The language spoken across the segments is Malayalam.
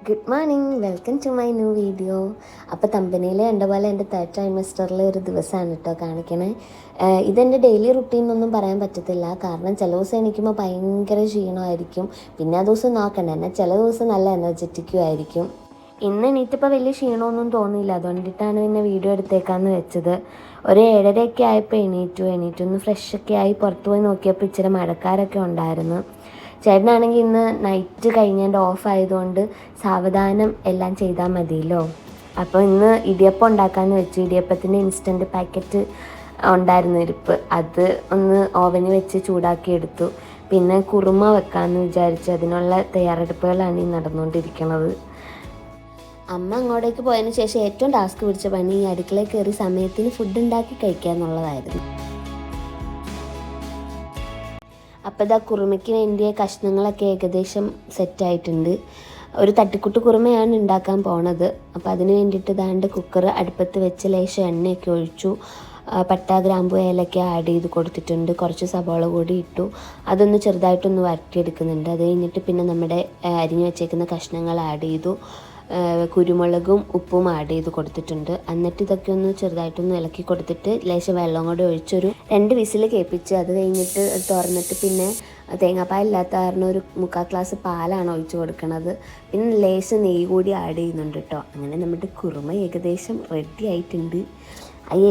Good morning, welcome to my new video. അപ്പോൾ തമ്പനിയിൽ കണ്ട പോലെ എൻ്റെ തേർഡ് ട്രൈമസ്റ്ററിലെ ഒരു ദിവസമാണ് കേട്ടോ കാണിക്കണേ. ഇതെൻ്റെ ഡെയിലി റുട്ടീൻ എന്നൊന്നും പറയാൻ പറ്റത്തില്ല, കാരണം ചില ദിവസം എണീക്കുമ്പോൾ ഭയങ്കര ക്ഷീണമായിരിക്കും. പിന്നെ ആ ദിവസം നോക്കണ്ട, എന്നാൽ ചില ദിവസം നല്ല എനർജറ്റിക്കും ആയിരിക്കും. ഇന്ന് എണീറ്റപ്പോൾ വലിയ ക്ഷീണമൊന്നും തോന്നിയില്ല, അതുകൊണ്ടിട്ടാണ് പിന്നെ വീഡിയോ എടുത്തേക്കാന്ന് വെച്ചത്. ഒരു 7:30 ആയപ്പോൾ എണീറ്റൊന്ന് ഫ്രഷൊക്കെ ആയി പുറത്ത് പോയി നോക്കിയപ്പോൾ ഇച്ചിരി മഴക്കാരൊക്കെ ഉണ്ടായിരുന്നു. ചേട്ടനാണെങ്കിൽ ഇന്ന് നൈറ്റ് കഴിഞ്ഞതിൻ്റെ ഓഫ് ആയതുകൊണ്ട് സാവധാനം എല്ലാം ചെയ്താൽ മതിയല്ലോ. അപ്പോൾ ഇന്ന് ഇടിയപ്പം ഉണ്ടാക്കാമെന്ന് വെച്ചു. ഇടിയപ്പത്തിൻ്റെ ഇൻസ്റ്റൻറ്റ് പാക്കറ്റ് ഉണ്ടായിരുന്നു ഇരിപ്പ്, അത് ഒന്ന് ഓവനിൽ വെച്ച് ചൂടാക്കി എടുത്തു. പിന്നെ കുറുമ വെക്കാമെന്ന് വിചാരിച്ചു. അതിനുള്ള തയ്യാറെടുപ്പുകളാണ് ഈ നടന്നുകൊണ്ടിരിക്കുന്നത്. അമ്മ അങ്ങോട്ടേക്ക് പോയതിന് ശേഷം ഏറ്റവും ടാസ്ക് പിടിച്ച പണി ഈ അടുക്കളയിൽ കയറി സമയത്തിന് ഫുഡ് ഉണ്ടാക്കി കഴിക്കുക എന്നുള്ളതായിരുന്നു. അപ്പോൾ ഇതാ കുറുമയ്ക്ക് വേണ്ടിയ കഷ്ണങ്ങളൊക്കെ ഏകദേശം സെറ്റായിട്ടുണ്ട്. ഒരു തട്ടിക്കുട്ട് കുറുമയാണ് ഉണ്ടാക്കാൻ പോണത്. അപ്പോൾ അതിന് വേണ്ടിയിട്ട് ഇതാണ്ട് കുക്കർ അടുപ്പത്ത് വെച്ച് ലേശം എണ്ണയൊക്കെ ഒഴിച്ചു. പട്ട, ഗ്രാമ്പു, ഏലക്ക ആഡ് ചെയ്ത് കൊടുത്തിട്ടുണ്ട്. കുറച്ച് സവാള കൂടി ഇട്ടു. അതൊന്ന് ചെറുതായിട്ടൊന്ന് വരട്ടിയെടുക്കുന്നുണ്ട്. അത് കഴിഞ്ഞിട്ട് പിന്നെ നമ്മുടെ അരിഞ്ഞു വെച്ചേക്കുന്ന കഷ്ണങ്ങൾ ആഡ് ചെയ്തു. കുരുമുളകും ഉപ്പും ആഡ് ചെയ്ത് കൊടുത്തിട്ടുണ്ട്. എന്നിട്ട് ഇതൊക്കെ ഒന്ന് ചെറുതായിട്ടൊന്ന് ഇളക്കി കൊടുത്തിട്ട് ലേശം വെള്ളം കൂടെ ഒഴിച്ചൊരു 2 വിസിൽ കേൾപ്പിച്ച് അത് കഴിഞ്ഞിട്ട് തുറന്നിട്ട് പിന്നെ തേങ്ങാപ്പാലില്ലാത്ത കാരണം ഒരു 3/4 ഗ്ലാസ് പാലാണ് ഒഴിച്ച് കൊടുക്കുന്നത്. പിന്നെ ലേശം നെയ്യ് കൂടി ആഡ് ചെയ്യുന്നുണ്ട് കേട്ടോ. അങ്ങനെ നമ്മുടെ കുറുമ ഏകദേശം റെഡി ആയിട്ടുണ്ട്.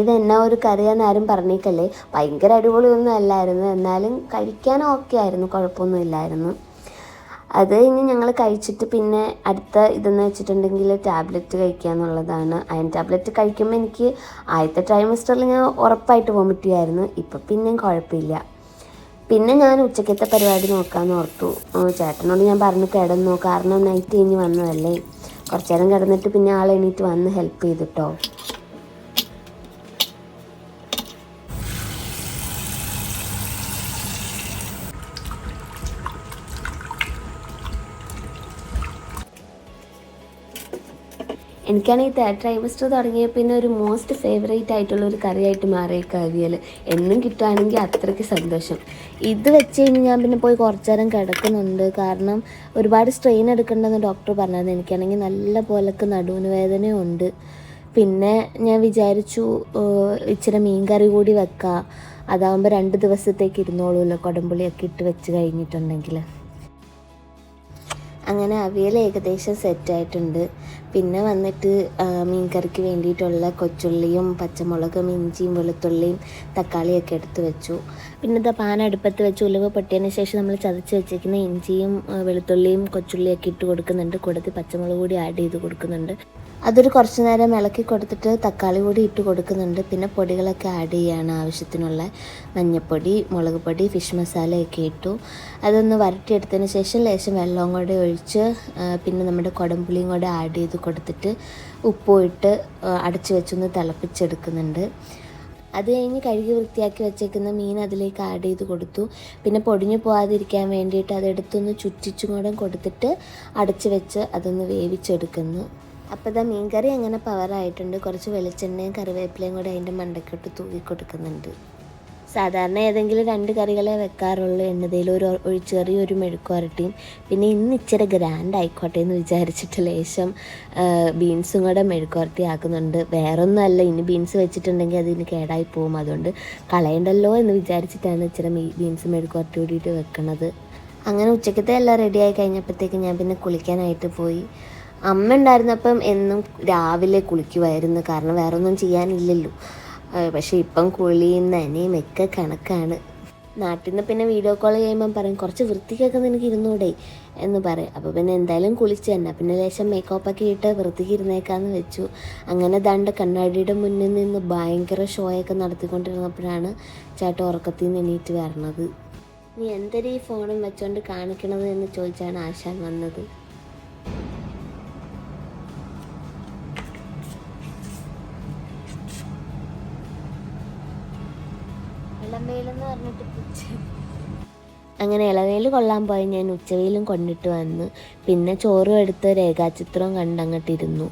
ഇത് എന്നാ ഒരു കറിയാന്ന് ആരും പറഞ്ഞേക്കല്ലേ, ഭയങ്കര അടിപൊളിയൊന്നും അല്ലായിരുന്നു, എന്നാലും കഴിക്കാൻ ഓക്കെ ആയിരുന്നു, കുഴപ്പമൊന്നുമില്ലായിരുന്നു. അത് കഴിഞ്ഞ് ഞങ്ങൾ കഴിച്ചിട്ട് പിന്നെ അടുത്ത ഇതെന്ന് വെച്ചിട്ടുണ്ടെങ്കിൽ ടാബ്ലറ്റ് കഴിക്കുക എന്നുള്ളതാണ്. അയൺ ടാബ്ലറ്റ് കഴിക്കുമ്പോൾ എനിക്ക് ആദ്യത്തെ ട്രൈമസ്റ്ററിൽ ഞാൻ ഉറപ്പായിട്ട് വോമിറ്റ് ചെയ്യുമായിരുന്നു. ഇപ്പം പിന്നെയും കുഴപ്പമില്ല. പിന്നെ ഞാൻ ഉച്ചക്കത്തെ പരിപാടി നോക്കാമെന്ന് ഓർത്തു. ചേട്ടനോട് ഞാൻ പറഞ്ഞു കിടന്നു, കാരണം നൈറ്റ് കഴിഞ്ഞ് വന്നതല്ലേ. കുറച്ച് നേരം കിടന്നിട്ട് പിന്നെ ആൾ എണീറ്റ് വന്ന് ഹെൽപ്പ് ചെയ്തിട്ടോ. എനിക്കാണെങ്കിൽ തേർഡ് ട്രൈമസ്റ്റർ തുടങ്ങിയ പിന്നെ ഒരു മോസ്റ്റ് ഫേവറേറ്റ് ആയിട്ടുള്ളൊരു കറിയായിട്ട് മാറിയേക്കുക അവിയൽ. എന്നും കിട്ടുകയാണെങ്കിൽ അത്രയ്ക്ക് സന്തോഷം. ഇത് വെച്ച് കഴിഞ്ഞ് ഞാൻ പിന്നെ പോയി കുറച്ച് നേരം കിടക്കുന്നുണ്ട്, കാരണം ഒരുപാട് സ്ട്രെയിൻ എടുക്കേണ്ടെന്ന് ഡോക്ടർ പറഞ്ഞത്. എനിക്കാണെങ്കിൽ നല്ല പോലൊക്കെ നടുവിന് വേദനയുണ്ട്. പിന്നെ ഞാൻ വിചാരിച്ചു ഇച്ചിരി മീൻ കറി കൂടി വെക്കാം, അതാകുമ്പോൾ 2 ദിവസത്തേക്ക് ഇരുന്നോളൂല്ലോ കുടംപുളിയൊക്കെ ഇട്ട് വെച്ച് കഴിഞ്ഞിട്ടുണ്ടെങ്കിൽ. അങ്ങനെ അവിയൽ ഏകദേശം സെറ്റായിട്ടുണ്ട്. പിന്നെ വന്നിട്ട് മീൻ കറിക്ക് വേണ്ടിയിട്ടുള്ള കൊച്ചുള്ളിയും പച്ചമുളകും ഇഞ്ചിയും വെളുത്തുള്ളിയും തക്കാളിയൊക്കെ എടുത്ത് വെച്ചു. പിന്നെ ഇത് പാൻ അടുപ്പത്ത് വെച്ച് ഉലുവ പൊട്ടിയതിന് ശേഷം നമ്മൾ ചതച്ച് വെച്ചിരിക്കുന്ന ഇഞ്ചിയും വെളുത്തുള്ളിയും കൊച്ചുള്ളിയൊക്കെ ഇട്ട് കൊടുക്കുന്നുണ്ട്. കൂടത്തിൽ പച്ചമുളക് കൂടി ആഡ് ചെയ്ത് കൊടുക്കുന്നുണ്ട്. അതൊരു കുറച്ച് നേരം ഇളക്കി കൊടുത്തിട്ട് തക്കാളി കൂടി ഇട്ട് കൊടുക്കുന്നുണ്ട്. പിന്നെ പൊടികളൊക്കെ ആഡ് ചെയ്യുകയാണ്, ആവശ്യത്തിനുള്ള മഞ്ഞൾപ്പൊടി, മുളക് പൊടി, ഫിഷ് മസാലയൊക്കെ ഇട്ടു. അതൊന്ന് വരട്ടിയെടുത്തതിന് ശേഷം ലേശം വെള്ളവും കൂടെ ഒഴിച്ച് പിന്നെ നമ്മുടെ കുടംപുളിയും കൂടെ ആഡ് ചെയ്ത് കൊടുത്തിട്ട് ഉപ്പും ഇട്ട് അടച്ച് വെച്ചൊന്ന് തിളപ്പിച്ചെടുക്കുന്നുണ്ട്. അത് കഴിഞ്ഞ് കഴുകി വൃത്തിയാക്കി വെച്ചേക്കുന്ന മീൻ അതിലേക്ക് ആഡ് ചെയ്ത് കൊടുത്തു. പിന്നെ പൊടിഞ്ഞു പോകാതിരിക്കാൻ വേണ്ടിയിട്ട് അതെടുത്തൊന്ന് ചുറ്റിച്ചും കൂടെ കൊടുത്തിട്ട് അടച്ച് വെച്ച് അതൊന്ന് വേവിച്ചെടുക്കുന്നു. അപ്പോൾ ഇതാ മീൻ കറി അങ്ങനെ പവറായിട്ടുണ്ട്. കുറച്ച് വെളിച്ചെണ്ണയും കറിവേപ്പിലയും കൂടെ അതിൻ്റെ മണ്ടയ്ക്കൊട്ട് തൂക്കി കൊടുക്കുന്നുണ്ട്. സാധാരണ ഏതെങ്കിലും 2 കറികളെ വെക്കാറുള്ളൂ, എന്നതേലും ഒരു ഒഴിച്ചുകറി, ഒരു മെഴുക്കുവരട്ടിയും. പിന്നെ ഇന്ന് ഇച്ചിരി ഗ്രാൻഡ് ആയിക്കോട്ടെ എന്ന് വിചാരിച്ചിട്ട് ലേശം ബീൻസും കൂടെ മെഴുക്കുവരട്ടി ആക്കുന്നുണ്ട്. വേറൊന്നുമല്ല, ഇനി ബീൻസ് വെച്ചിട്ടുണ്ടെങ്കിൽ അതിന് കേടായി പോകും, അതുകൊണ്ട് കളയണ്ടല്ലോ എന്ന് വിചാരിച്ചിട്ടാണ് ഇച്ചിരി ബീൻസ് മെഴുക്കുവരട്ടി കൂടിയിട്ട് വെക്കുന്നത്. അങ്ങനെ ഉച്ചക്കത്തെ എല്ലാം റെഡിയായി കഴിഞ്ഞപ്പോഴത്തേക്ക് ഞാൻ പിന്നെ കുളിക്കാനായിട്ട് പോയി. അമ്മ ഉണ്ടായിരുന്നപ്പം എന്നും രാവിലെ കുളിക്കുമായിരുന്നു, കാരണം വേറെ ഒന്നും ചെയ്യാനില്ലല്ലോ. പക്ഷേ ഇപ്പം കുളിയും നനയും ഒക്കെ കണക്കാണ്. നാട്ടിൽ നിന്ന് പിന്നെ വീഡിയോ കോൾ ചെയ്യുമ്പം പറയും കുറച്ച് വൃത്തിക്കൊക്കെ നിനക്ക് ഇരുന്നൂടെ എന്ന് പറയും. അപ്പോൾ പിന്നെ എന്തായാലും കുളിച്ച് തന്നെ പിന്നെ ലേശം മേക്കപ്പൊക്കെ ഇട്ട് വൃത്തിക്ക് ഇരുന്നേക്കാന്ന് വെച്ചു. അങ്ങനെ ദാണ്ട് കണ്ണാടിയുടെ മുന്നിൽ നിന്ന് ഭയങ്കര ഷോയൊക്കെ നടത്തിക്കൊണ്ടിരുന്നപ്പോഴാണ് ചേട്ടൻ ഉറക്കത്തിൽ നിന്ന് എണീറ്റ് വരണത്. നീ എന്തൊരു ഈ ഫോണും വെച്ചുകൊണ്ട് കാണിക്കണത് എന്ന് ചോദിച്ചാണ് ആശാൻ വന്നത്. അങ്ങനെ ഇളവേൽ കൊള്ളാൻ പോയി ഞാൻ ഉച്ചവെയിലും കൊണ്ടിട്ട് വന്ന്. പിന്നെ ചോറും എടുത്ത് രേഖാചിത്രവും കണ്ടങ്ങോട്ടിരുന്നു.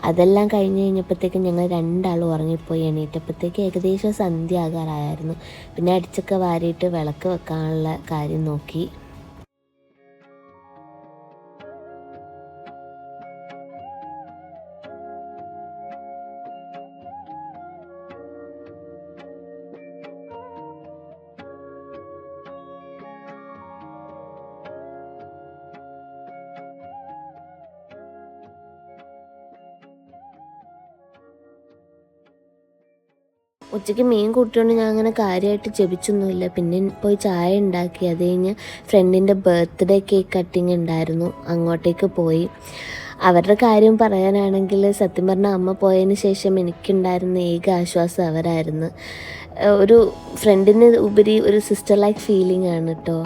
അതെല്ലാം കഴിഞ്ഞ് കഴിഞ്ഞപ്പോഴത്തേക്കും ഞങ്ങൾ 2 ആളും ഉറങ്ങിപ്പോയി. എണീറ്റപ്പോഴത്തേക്ക് ഏകദേശം സന്ധ്യ ആകാറായിരുന്നു. പിന്നെ അടിച്ചൊക്കെ വാരിയിട്ട് വിളക്ക് വെക്കാനുള്ള കാര്യം നോക്കി. ഉച്ചയ്ക്ക് മീൻ കൂട്ടിയോണ്ട് ഞാൻ അങ്ങനെ കാര്യമായിട്ട് ജപിച്ചൊന്നുമില്ല. പിന്നെ പോയി ചായ ഉണ്ടാക്കി. അത് കഴിഞ്ഞ് ഫ്രണ്ടിൻ്റെ ബർത്ത്ഡേ കേക്ക് കട്ടിങ് ഉണ്ടായിരുന്നു, അങ്ങോട്ടേക്ക് പോയി. അവരുടെ കാര്യം പറയാനാണെങ്കിൽ സത്യം പറഞ്ഞാൽ അമ്മ പോയതിന് ശേഷം എനിക്കുണ്ടായിരുന്ന ഏക ആശ്വാസം അവരായിരുന്നു. ഒരു ഫ്രണ്ടിന് ഉപരി ഒരു സിസ്റ്റർ ലൈക്ക് ഫീലിംഗ് ആണ് കേട്ടോ.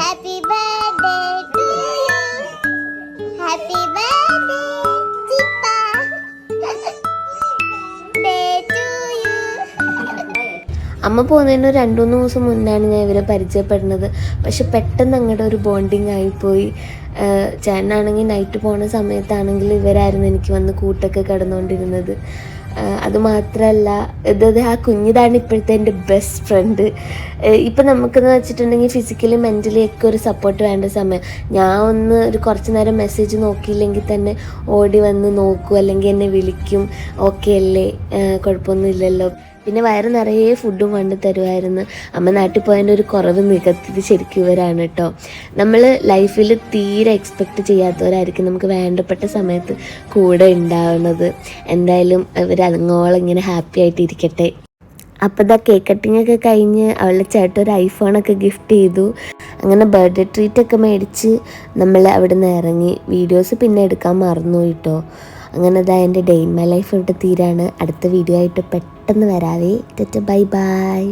അമ്മ പോകുന്നതിന് 2-3 ദിവസം മുന്നാണ് ഞാൻ ഇവരെ പരിചയപ്പെടുന്നത്. പക്ഷെ പെട്ടെന്ന് അങ്ങോട്ട് ഒരു ബോണ്ടിങ് ആയിപ്പോയി. ചേട്ടനാണെങ്കിൽ നൈറ്റ് പോണ സമയത്താണെങ്കിൽ ഇവരായിരുന്നു എനിക്ക് വന്ന് കൂട്ടൊക്കെ കിടന്നുകൊണ്ടിരുന്നത്. അതുമാത്രമല്ല ആ കുഞ്ഞിതാണ് ഇപ്പോഴത്തെ എൻ്റെ ബെസ്റ്റ് ഫ്രണ്ട്. ഇപ്പം നമുക്കെന്ന് വെച്ചിട്ടുണ്ടെങ്കിൽ ഫിസിക്കലി മെൻ്റലി ഒക്കെ ഒരു സപ്പോർട്ട് വേണ്ട സമയം. ഞാൻ ഒന്ന് ഒരു കുറച്ച് നേരം മെസ്സേജ് നോക്കിയില്ലെങ്കിൽ തന്നെ ഓടി വന്ന് നോക്കും, അല്ലെങ്കിൽ എന്നെ വിളിക്കും, ഓക്കെ അല്ലേ, കുഴപ്പമൊന്നുമില്ലല്ലോ. പിന്നെ വയറ് നിറയെ ഫുഡും കൊണ്ട് തരുമായിരുന്നു. അമ്മ നാട്ടിൽ പോയതിൻ്റെ ഒരു കുറവ് നികത്തിയത് ശരിക്കും ഇവരാണ് കേട്ടോ. നമ്മൾ ലൈഫിൽ തീരെ എക്സ്പെക്റ്റ് ചെയ്യാത്തവരായിരിക്കും നമുക്ക് വേണ്ടപ്പെട്ട സമയത്ത് കൂടെ ഉണ്ടാവുന്നത്. എന്തായാലും ഇവർ അതുങ്ങോളം ഇങ്ങനെ ഹാപ്പി ആയിട്ടിരിക്കട്ടെ. അപ്പോൾ കേക്ക് കട്ടിങ് ഒക്കെ കഴിഞ്ഞ് അവളുടെ ചേട്ടൻ ഒരു ഐഫോണൊക്കെ ഗിഫ്റ്റ് ചെയ്തു. അങ്ങനെ ബർത്ത്ഡേ ട്രീറ്റൊക്കെ മേടിച്ച് നമ്മൾ അവിടെ നിന്ന് ഇറങ്ങി. വീഡിയോസ് പിന്നെ എടുക്കാൻ മറന്നു കേട്ടോ. അങ്ങനെ എൻ്റെ ഡേ ഇൻ മൈ ലൈഫ് ഇവിടെ തീരാണ്. അടുത്ത വീഡിയോ ആയിട്ട് പെട്ടെന്ന് വരാവേ. Bye bye.